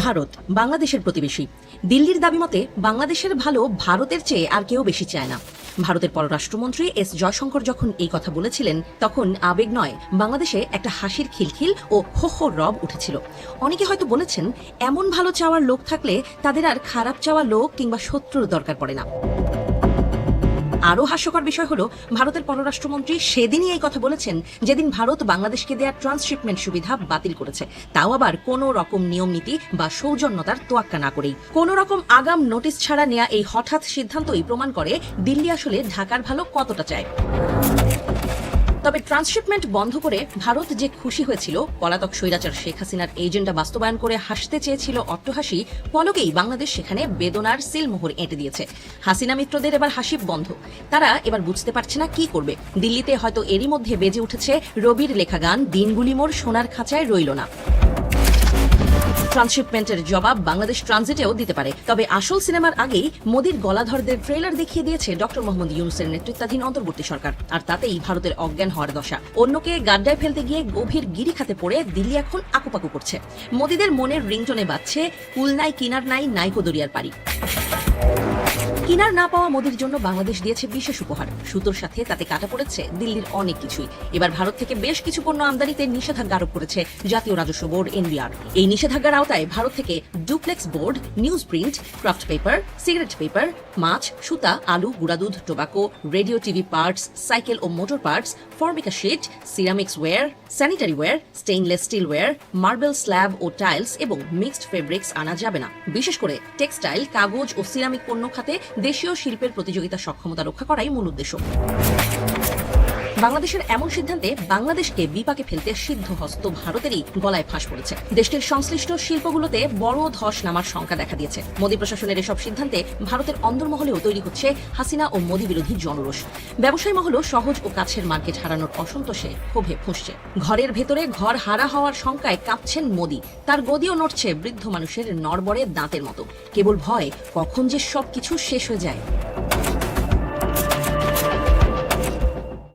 ভারত বাংলাদেশের প্রতিবেশী। দিল্লির দাবি মতে বাংলাদেশের ভালো ভারতের চেয়ে আর কেউ বেশি চায় না। ভারতের পররাষ্ট্রমন্ত্রী এস জয়শঙ্কর যখন এই কথা বলেছিলেন, তখন আবেগ নয়, বাংলাদেশে একটা হাসির খিলখিল ও হো হো রব উঠেছিল। অনেকে হয়তো বলেছেন, এমন ভালো চাওয়ার লোক থাকলে তাদের আর খারাপ চাওয়া লোক কিংবা শত্রুর দরকার পড়ে না। আরও হাস্যকর বিষয় হলো, ভারতের পররাষ্ট্রমন্ত্রী সেদিনই এই কথা বলেছেন যেদিন ভারত বাংলাদেশকে দেওয়া ট্রান্সশিপমেন্ট সুবিধা বাতিল করেছে, তাও আবার কোনো রকম নিয়ম নীতি বা সৌজন্যতার তোয়াক্কা না করেই। কোনো রকম আগাম নোটিশ ছাড়া নেওয়া এই হঠাৎ সিদ্ধান্তই প্রমাণ করে দিল্লি আসলে ঢাকার ভালো কতটা চায়। তবে ট্রান্সশিপমেন্ট বন্ধ করে ভারত যে খুশি হয়েছিল, পলাতক স্বৈরাচার শেখ হাসিনার এজেন্ডা বাস্তবায়ন করে হাসতে চেয়েছিল অট্টহাসি, পলকেই বাংলাদেশ সেখানে বেদনার সিলমোহর এঁটে দিয়েছে। হাসিনা মিত্রদের এবার হাসি বন্ধ। তারা এবার বুঝতে পারছে না কি করবে। দিল্লিতে হয়তো এরই মধ্যে বেজে উঠেছে রবির লেখা গান, দিনগুলি মোর সোনার খাঁচায় রইল না। ট্রান্সশিপমেন্টের জবাব বাংলাদেশ ট্রানজিটেও দিতে পারে। তবে আসল সিনেমার আগেই মোদির গলাধরদের ট্রেলার দেখিয়ে দিয়েছে ডক্টর মোহাম্মদ ইউনূসের নেতৃত্বাধীন অন্তর্বর্তী সরকার। আর তাতেই ভারতের অজ্ঞান হওয়ার দশা। অন্যকে গাড্ডায় ফেলতে গিয়ে গভীর গিরিখাতে পড়ে দিল্লি এখন আকুপাকু করছে। মোদিদের মনের রিংটোনে বাজছে, কুল নাই কিনার নাই, নাইকো দরিয়ার পারি। কিনার না পাওয়া মোদির জন্য বাংলাদেশ দিয়েছে বিশেষ উপহার। সুতোর সাথে তাতে কাটা পড়েছে দিল্লির অনেক কিছুই। এবার ভারত থেকে বেশ কিছু পণ্য আমদানিতে নিষেধাজ্ঞা আরোপ করেছে জাতীয় রাজস্ব বোর্ড NBR। এই নিষেধাজ্ঞার আওতায় ভারত থেকে duplex board, newsprint, kraft paper, cigarette paper, মাছ, সুতা, আলু, গুঁড়া দুধ, tobacco, radio TV parts, cycle ও motor parts, Formica sheet, ceramics ware, sanitary ware, stainless steel ware, marble slab ও টাইলস এবং মিক্সড ফেব্রিক্স আনা যাবে না। বিশেষ করে টেক্সটাইল, কাগজ ও সিরামিক পণ্য খাতে দেশীয় শিল্পের প্রতিযোগিতা সক্ষমতা রক্ষা করাই মূল উদ্দেশ্য। বাংলাদেশের এমন সিদ্ধান্তে বাংলাদেশকে বিপাকে ফেলতে সিদ্ধ হস্ত ভারতেরই গলায় ফাঁস পড়েছে। দেশটির সংশ্লিষ্ট শিল্পগুলোতে বড় ধস নামার শঙ্কা দেখা দিয়েছে। মোদী প্রশাসনের এসব সিদ্ধান্তে ভারতের অন্দরমহলেও তৈরি হচ্ছে হাসিনা ও মোদী বিরোধী জনরোষ। ব্যবসায়ী মহলও সহজ ও কাছের মার্কেট হারানোর অসন্তোষে ক্ষোভে ফুঁসছে। ঘরের ভেতরে ঘর হারা হওয়ার শঙ্কায় কাঁপছেন মোদী। তার গদিও নড়ছে বৃদ্ধ মানুষের নড়বড়ে দাঁতের মতো। কেবল ভয়, কখন যে সবকিছু শেষ হয়ে যায়।